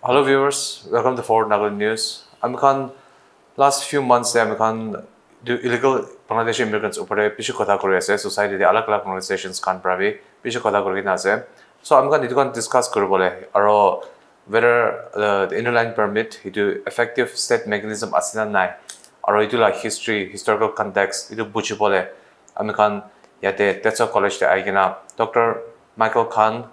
Hello viewers, welcome to Forward Nagal News. Last few months do illegal Bangladeshi immigrants upare pichu kotha kori ase society de alag organizations kan pravi pichu kotha kori na ase. So nitu discuss koribole aro whether the interline permit itu effective state mechanism asina nai aro itu la historical context itu buchibole yate Tetsa College de aigina Dr. Michael Khan,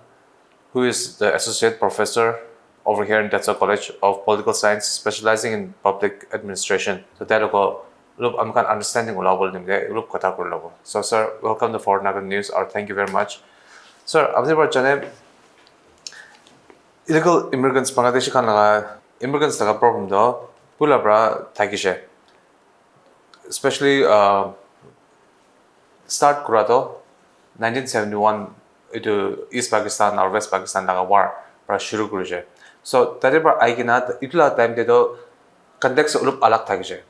who is the associate professor over here in Tetsa College of Political Science, specializing in public administration. So that I'm understanding So sir, welcome to Foreign Nagal News, or thank you very much. Sir, illegal immigrants Bangladeshi immigrants problem do pula bra thakishe. Especially start kurato 1971 into East Pakistan or West Pakistan war pra shuru kurishe. So tade par aigina itula time de do context ulup alag thakishe,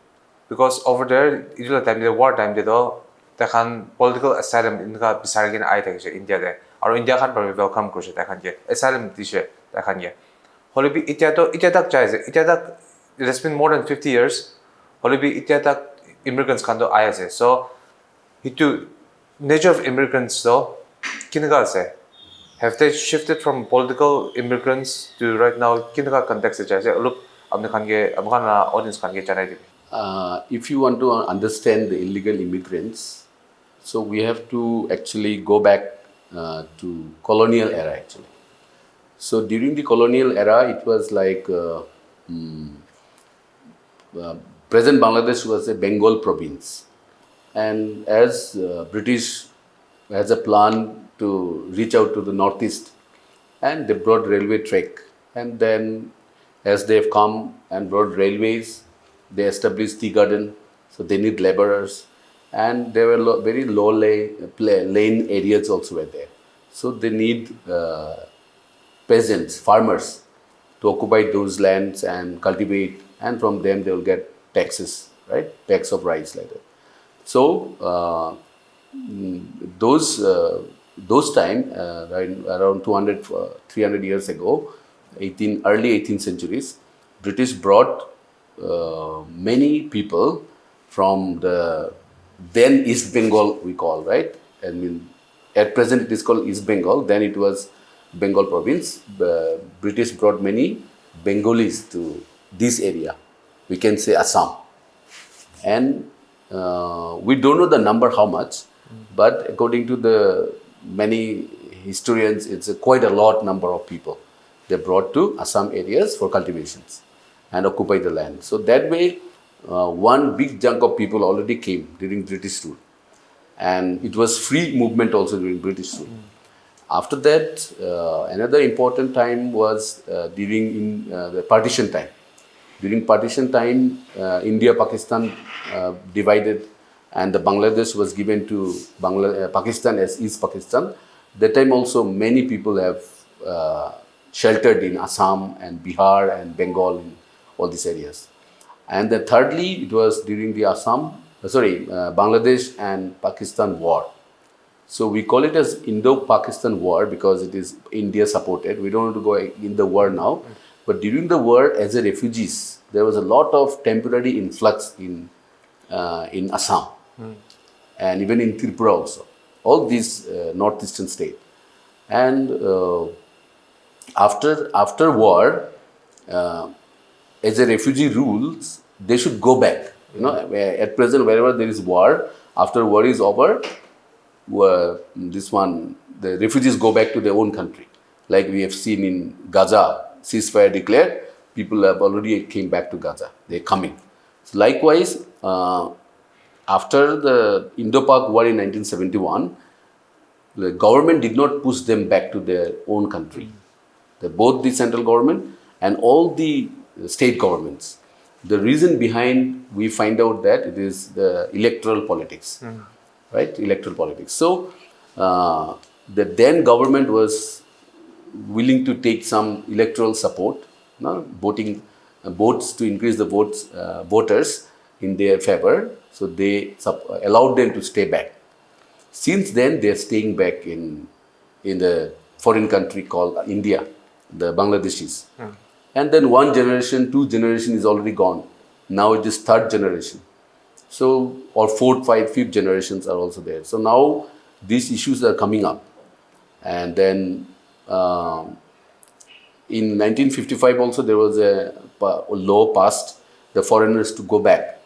because over there itula time de war time de do takhan political asylum inka bisargin ai thakishe India de, or India khan par welcome kurishe takhan ke asylum dishe takhan ke holibi itya tak chaise it has been more than 50 years holibi itya tak immigrants khan do ayase. So itu nature of immigrants though kinaga ase, have they shifted from political immigrants to right now kinaga context e chaise look amna audience kan ge chanai dibi. If you want to understand the illegal immigrants, so we have to actually go back to colonial era actually. So during the colonial era, it was like present Bangladesh was a Bengal province, and as British has a plan to reach out to the northeast, and they brought railway track, and then as they have come and brought railways, they established tea garden, so they need laborers, and there were very low lane areas also were there, so they need peasants, farmers to occupy those lands and cultivate, and from them they will get taxes, right? Tax of rice like that. So those time around 200 300 years ago, early 18th centuries, British brought many people from the then East Bengal, we call, right? I mean, at present it is called East Bengal, then it was Bengal province. The British brought many Bengalis to this area, we can say Assam, and we don't know the number how much, but according to the many historians, it's quite a lot number of people they brought to Assam areas for cultivations and occupy the land. So that way, one big chunk of people already came during British rule, and it was free movement also during British rule. After that, another important time was during the partition time. During partition time, India-Pakistan divided, and the Bangladesh was given to Pakistan as East Pakistan. That time also many people have sheltered in Assam and Bihar and Bengal, in all these areas. And then thirdly, it was during the Bangladesh and Pakistan war. So we call it as Indo-Pakistan war because it is India supported. We don't want to go in the war now. But during the war, as a refugees, there was a lot of temporary influx in Assam and even in Tripura also. All these northeastern states. And after war, as a refugee rules, they should go back. You know, at present, wherever there is war, after war is over, the refugees go back to their own country. Like we have seen in Gaza, ceasefire declared, people have already came back to Gaza. They're coming. So likewise, after the Indo-Pak war in 1971, the government did not push them back to their own country. Both the central government and all the state governments. The reason behind, we find out that it is the electoral politics, right? Electoral politics. So the then government was willing to take some electoral support, voting votes to increase the voters in their favor. So they allowed them to stay back. Since then, they are staying back in the foreign country called India, the Bangladeshis. And then one generation, two generation is already gone. Now it is third generation. So, or fourth, fifth generations are also there. So now these issues are coming up. And then in 1955 also there was a law passed the foreigners to go back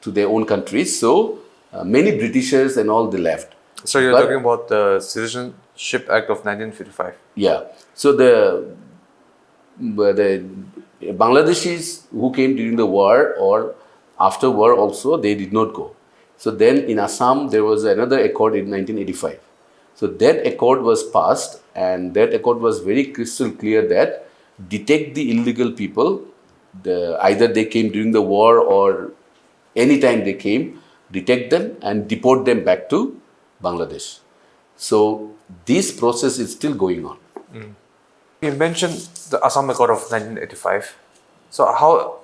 to their own countries. So many Britishers and all they left. So you're But talking about the Citizenship Act of 1955. yeah, so the Bangladeshis who came during the war or after war also, they did not go. So then in Assam, there was another accord in 1985. So that accord was passed, and that accord was very crystal clear that detect the illegal people, either they came during the war or anytime they came, detect them and deport them back to Bangladesh. So this process is still going on. You mentioned the Assam Accord of 1985. So how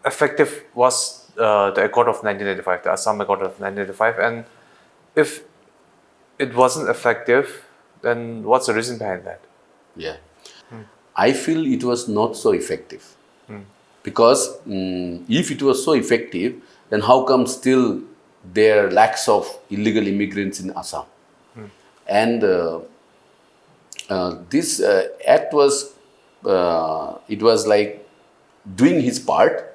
effective was the Accord of 1985, the Assam Accord of 1985? And if it wasn't effective, then what's the reason behind that? Yeah. I feel it was not so effective. Because if it was so effective, then how come still there are lakhs of illegal immigrants in Assam? And this act was, it was like doing its part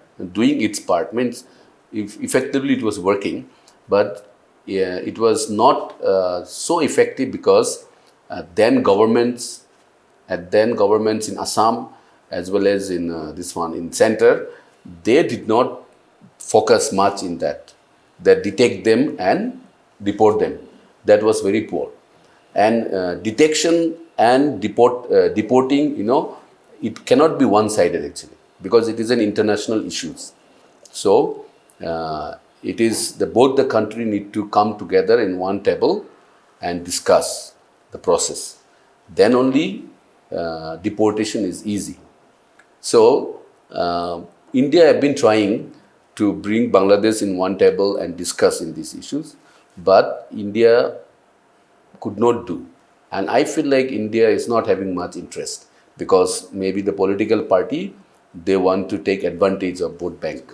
means if effectively it was working, but it was not so effective because then governments in Assam as well as in this one in center, they did not focus much in that detect them and deport them. That was very poor. And detection and deporting, it cannot be one-sided actually because it is an international issue. So it is both the country need to come together in one table and discuss the process. Then only deportation is easy. So India have been trying to bring Bangladesh in one table and discuss in these issues, but India could not do. And I feel like India is not having much interest because maybe the political party, they want to take advantage of vote bank.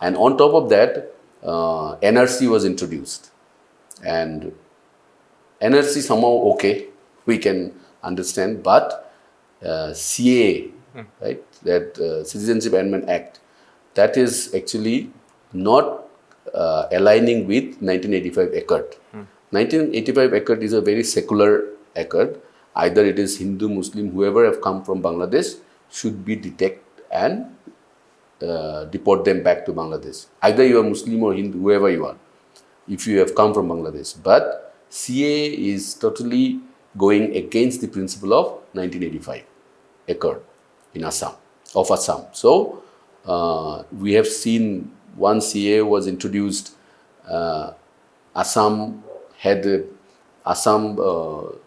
And on top of that, NRC was introduced. And NRC somehow okay, we can understand, but CA, right, that Citizenship Amendment Act, that is actually not aligning with 1985 Accord. 1985 Accord is a very secular accord. Either it is Hindu, Muslim, whoever have come from Bangladesh should be detected and deport them back to Bangladesh. Either you are Muslim or Hindu, whoever you are, if you have come from Bangladesh. But CA is totally going against the principle of 1985 Accord in Assam. So we have seen one CA was introduced. Assam had Assam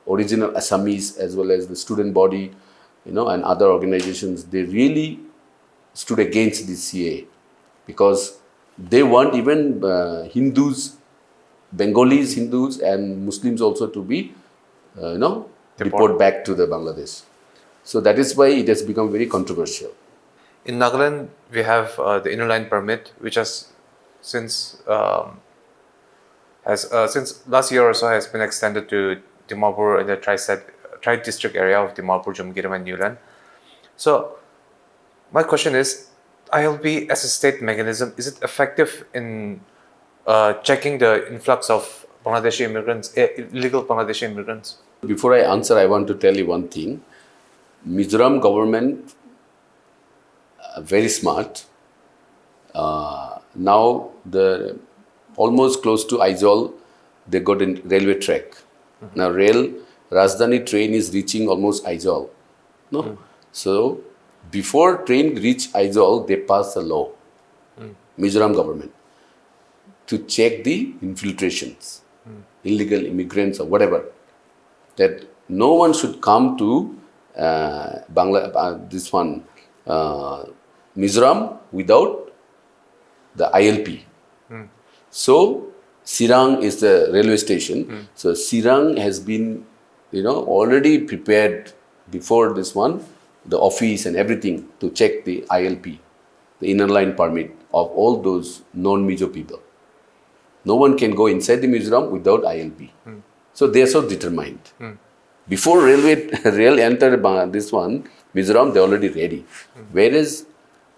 original Assamese as well as the student body, and other organizations. They really stood against this CA because they want even Hindus, Bengalis, Hindus, and Muslims also to be, deported back to the Bangladesh. So that is why it has become very controversial. In Nagaland, we have the inner line permit, which has since last year or so has been extended to Dimapur in the tri-district area of Dimapur, Jamgiram, and Newland. So my question is, ILP as a state mechanism, is it effective in checking the influx of Bangladeshi immigrants, illegal Bangladeshi immigrants? Before I answer, I want to tell you one thing. Mizoram government, very smart. Now the almost close to Aizawl, they got a railway track. Now Rajdhani train is reaching almost Aizawl. No, so before train reach Aizawl, they pass a law. Mizoram government to check the infiltrations, illegal immigrants or whatever. That no one should come to Mizoram without the ILP. So Sirang is the railway station. So Sirang has been, already prepared before this one, the office and everything to check the ILP, the inner line permit of all those non-Mizo people. No one can go inside the Mizoram without ILP. So they are so determined. Before rail entered this one, Mizoram, they are already ready. Whereas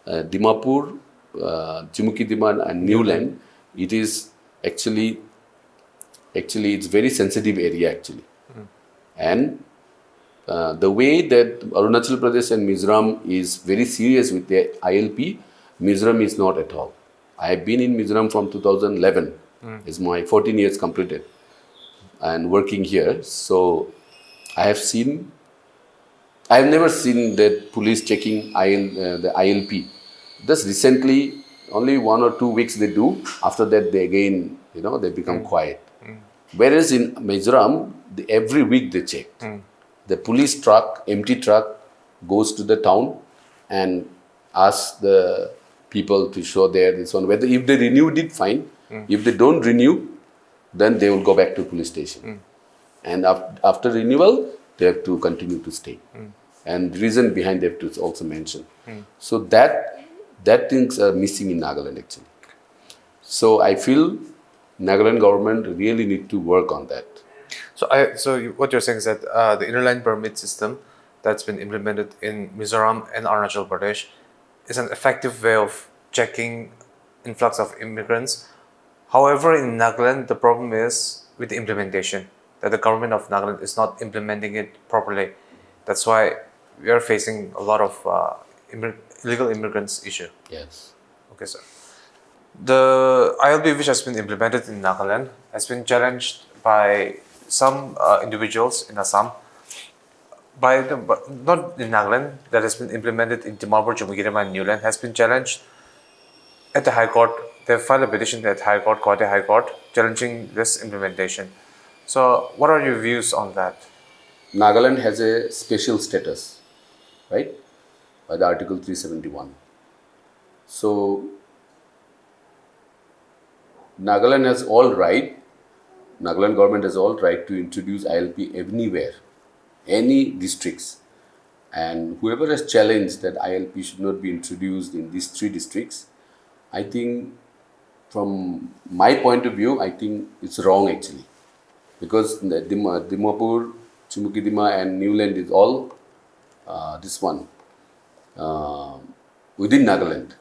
Dimapur, Chimukidima and Newland, it is actually it's very sensitive area actually. And the way that Arunachal Pradesh and Mizoram is very serious with their ILP, Mizoram is not at all. I have been in Mizoram from 2011. It's my 14 years completed and working here. So I have never seen that police checking the ILP. Just recently, only 1 or 2 weeks they do. After that, they again, they become quiet. Whereas in Mizoram, every week they check. The police truck, empty truck, goes to the town and asks the people to show this one. Whether if they renewed it, fine. If they don't renew, then they will go back to police station. And after renewal, they have to continue to stay. And the reason behind that is also mentioned. So that things are missing in Nagaland actually. So I feel Nagaland government really need to work on that. What you're saying is that the inner line permit system that's been implemented in Mizoram and Arunachal Pradesh is an effective way of checking influx of immigrants. However, in Nagaland, the problem is with the implementation, that the government of Nagaland is not implementing it properly. That's why we are facing a lot of illegal immigrants issue. Yes. Okay, sir. The ILP which has been implemented in Nagaland has been challenged by some individuals in Assam, not in Nagaland, that has been implemented in Dimapur, Jammu and Newland, has been challenged at the High Court. They have filed a petition at High Court, Guwahati High Court, challenging this implementation. So, what are your views on that? Nagaland has a special status, right, by the Article 371. So, Nagaland government has all right to introduce ILP anywhere, any districts. And whoever has challenged that ILP should not be introduced in these 3 districts, I think from my point of view, I think it's wrong actually. Because Dimapur, Chimukidima and Newland is all within Nagaland.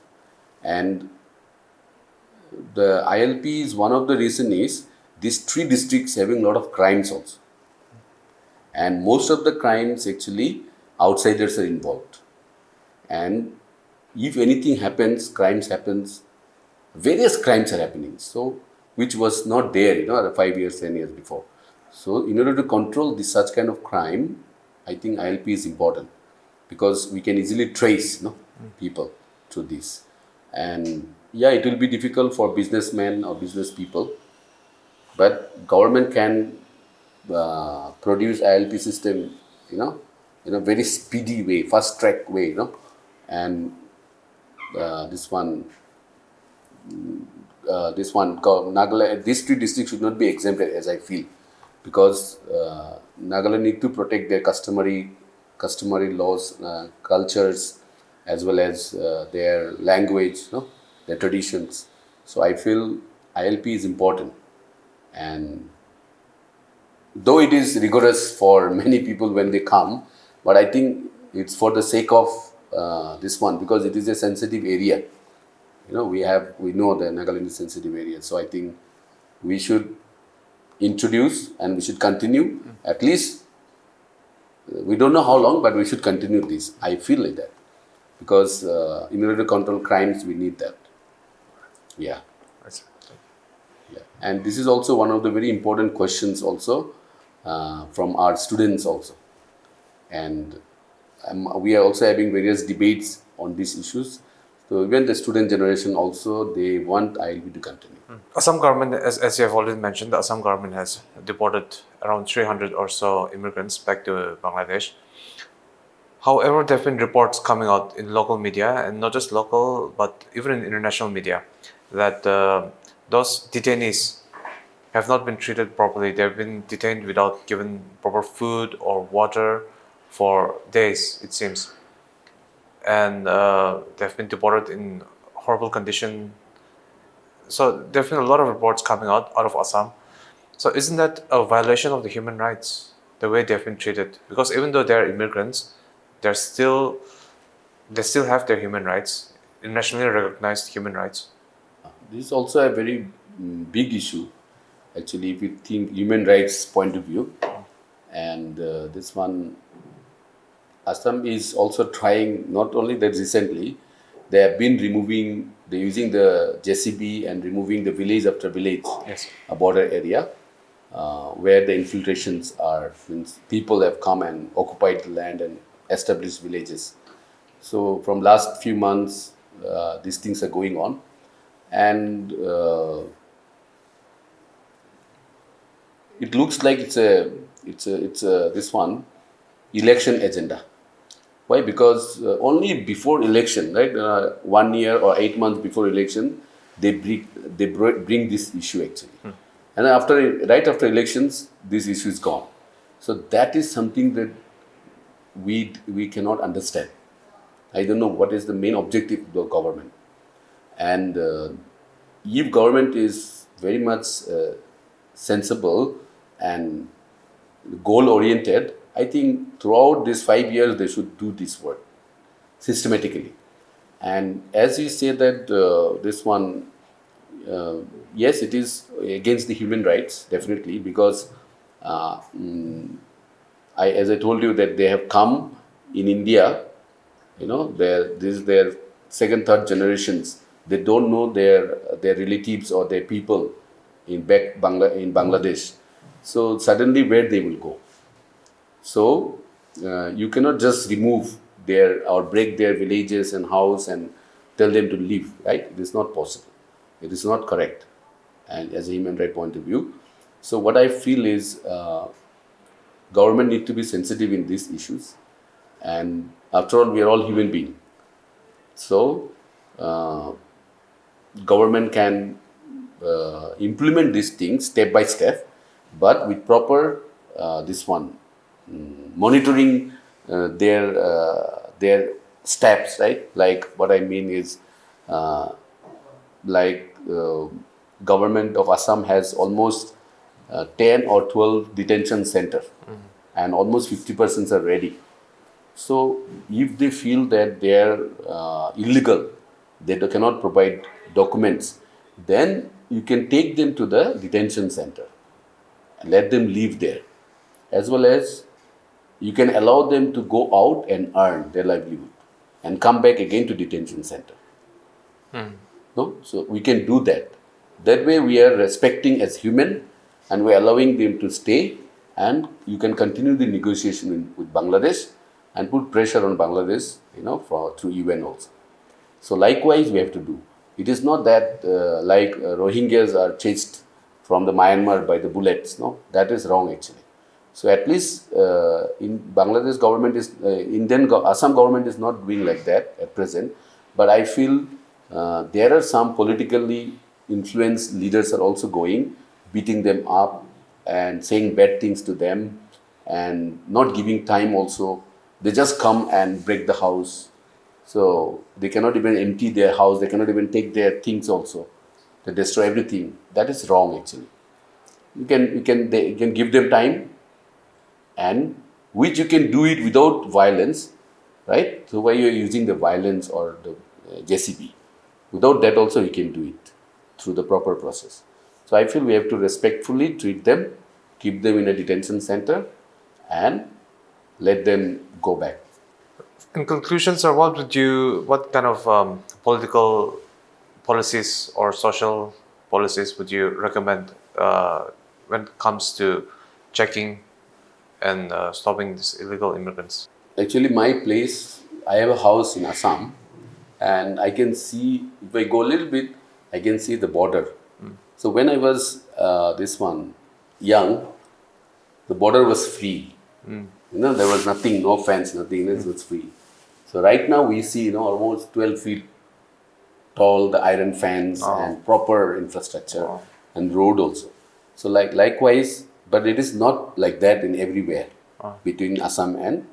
And the ILP is one of the reason is these 3 districts having a lot of crimes also. And most of the crimes actually outsiders are involved. And if anything happens, various crimes are happening. So, which was not there, 5 years, 10 years before. So, in order to control such kind of crime, I think ILP is important because we can easily trace people through this. And yeah, it will be difficult for businessmen or business people, but government can produce ILP system, in a very speedy way, fast track way, and Nagaland, these 3 districts should not be exempted as I feel, because Nagaland need to protect their customary laws, cultures, as well as their language, their traditions. So I feel ILP is important, and though it is rigorous for many people when they come, but I think it's for the sake of this one, because it is a sensitive area. We know the Nagaland is a sensitive area. So I think we should introduce and we should continue. At least, we don't know how long, but we should continue this. I feel like that. Because in order to control crimes, we need that. Yeah. Yeah. And this is also one of the very important questions also from our students also. And we are also having various debates on these issues. So even the student generation also, they want ILP to continue. Assam government, as you have already mentioned, the Assam government has deported around 300 or so immigrants back to Bangladesh. However, there have been reports coming out in local media, and not just local, but even in international media, that those detainees have not been treated properly. They've been detained without given proper food or water for days, it seems. and they've been deported in horrible condition. So there've been a lot of reports coming out of Assam. So isn't that a violation of the human rights, the way they've been treated? Because even though they're immigrants, they're still they still have their human rights, internationally recognized human rights. This is also a very big issue, actually, if you think human rights point of view. And this one, Assam is also trying, not only that recently, they have been removing, they're using the JCB and removing the village after village, Yes. a border area, where the infiltrations are, means people have come and occupied the land and established villages. So from last few months, these things are going on. And it looks like it's a this one election agenda. Why? Because only before election, right? 1 year or 8 months before election, they bring this issue actually, and right after elections, this issue is gone. So that is something that we cannot understand. I don't know what is the main objective of the government, and if government is very much sensible and goal oriented, I think throughout these 5 years they should do this work systematically. And as you say that this one, yes, it is against the human rights definitely, because as I told you that they have come in India, this is their second, third generations. They don't know their relatives or their people in Bangladesh. So suddenly, where they will go? So you cannot just remove their or break their villages and house and tell them to leave. Right? It is not possible. It is not correct. And as a human right point of view, so what I feel is government need to be sensitive in these issues. And after all, we are all human beings. So government can implement these things step by step, but with proper this one monitoring their steps, right? Like what I mean is, like government of Assam has almost 10 or 12 detention center, and almost 50% are ready. So if they feel that they are illegal, they cannot provide documents, then you can take them to the detention center and let them live there, as well as you can allow them to go out and earn their livelihood and come back again to detention center. No? So we can do that. That way we are respecting as human, and we are allowing them to stay, and you can continue the negotiation with Bangladesh and put pressure on Bangladesh, through UN also. So likewise we have to do. It is not that Rohingyas are chased from the Myanmar by the bullets. No, that is wrong actually. So at least in Bangladesh government is Assam government is not doing like that at present. But I feel there are some politically influenced leaders are also going, beating them up and saying bad things to them, and not giving time also. They just come and break the house. So they cannot even empty their house. They cannot even take their things also. They destroy everything. That is wrong actually. You can give them time, and which you can do it without violence, right? So why you are using the violence or the JCB? Without that also you can do it through the proper process. So I feel we have to respectfully treat them, keep them in a detention center, and let them go back. In conclusion, sir, what kind of political policies or social policies would you recommend when it comes to checking and stopping these illegal immigrants? Actually, my place, I have a house in Assam, and I can see, if I go a little bit, I can see the border. So when I was young, the border was free. There was nothing, no fence, nothing. It was free. So right now we see, almost 12 feet tall, the iron fence and proper infrastructure and road also. So likewise, but it is not like that in everywhere between Assam and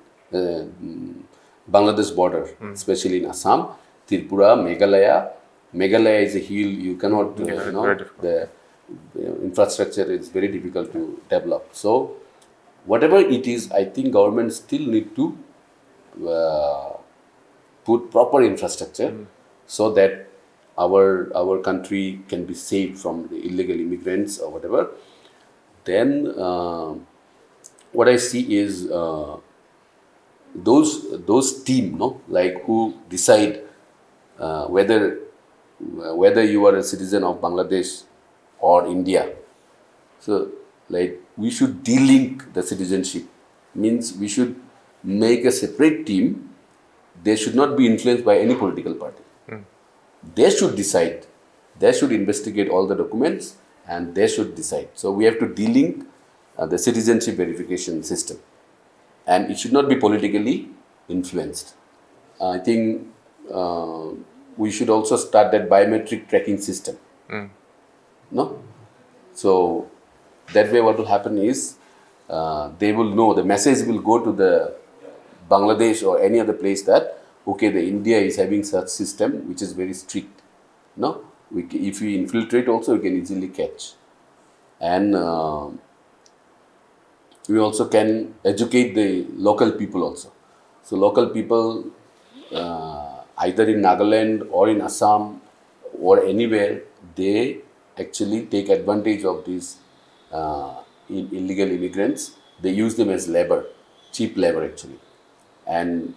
Bangladesh border, especially in Assam, Tripura, Meghalaya. Meghalaya is a hill, you cannot, Yeah, it's very difficult. the infrastructure is very difficult to develop. So, whatever it is, I think government still need to uh, put proper infrastructure so that our country can be saved from the illegal immigrants or whatever. Then what I see is those team, no, like who decide whether you are a citizen of Bangladesh or India. So, like, we should delink the citizenship. Means we should make a separate team. They should not be influenced by any political party. They should decide. They should investigate all the documents and they should decide. So we have to delink the citizenship verification system, and it should not be politically influenced. I think we should also start that biometric tracking system. No, so that way, what will happen is they will know, the message will go to the Bangladesh or any other place that okay, the India is having such system which is very strict. No, if we infiltrate, also we can easily catch, and we also can educate the local people also. So local people, either in Nagaland or in Assam or anywhere, they actually take advantage of these illegal immigrants. They use them as labor, cheap labor actually. And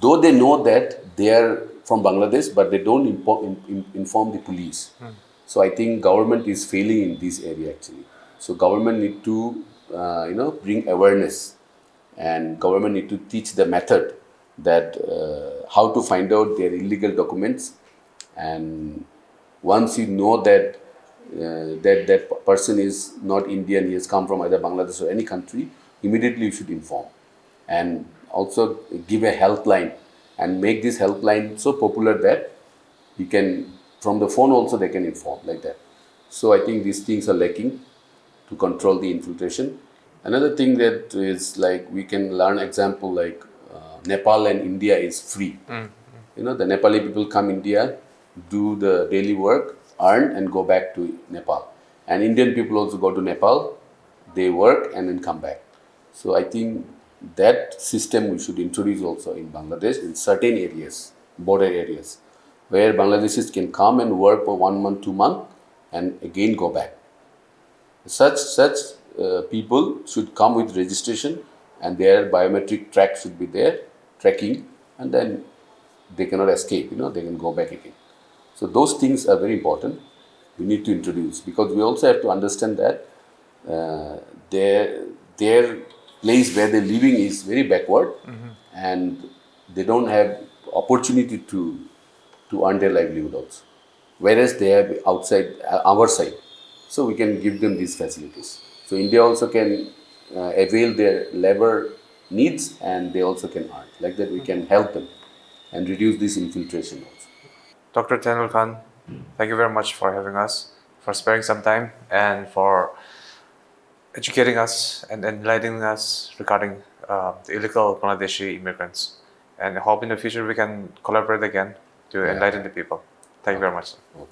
though they know that they are from Bangladesh, but they don't inform the police. So I think government is failing in this area actually. So government need to bring awareness, and government need to teach the method that how to find out their illegal documents. And once you know that that person is not Indian, he has come from either Bangladesh or any country, immediately you should inform, and also give a helpline and make this helpline so popular that you can, from the phone also they can inform like that. So I think these things are lacking to control the infiltration. Another thing that is, like, we can learn example, like Nepal and India is free. The Nepali people come India, do the daily work, earn and go back to Nepal. And Indian people also go to Nepal, they work and then come back. So I think that system we should introduce also in Bangladesh in certain areas, border areas, where Bangladeshis can come and work for 1 month, 2 months, and again go back. Such people should come with registration, and their biometric track should be there, tracking, and then they cannot escape. They can go back again. So those things are very important. We need to introduce, because we also have to understand that their place where they're living is very backward, and they don't have opportunity to earn their livelihood also. Whereas they have outside our side, so we can give them these facilities. So India also can avail their labor needs, and they also can earn. Like that, we can help them and reduce this infiltration also. Dr. Tenul Khan, thank you very much for having us, for sparing some time, and for educating us and enlightening us regarding the illegal Bangladeshi immigrants. And I hope in the future we can collaborate again to enlighten the people. Thank you very much. Okay.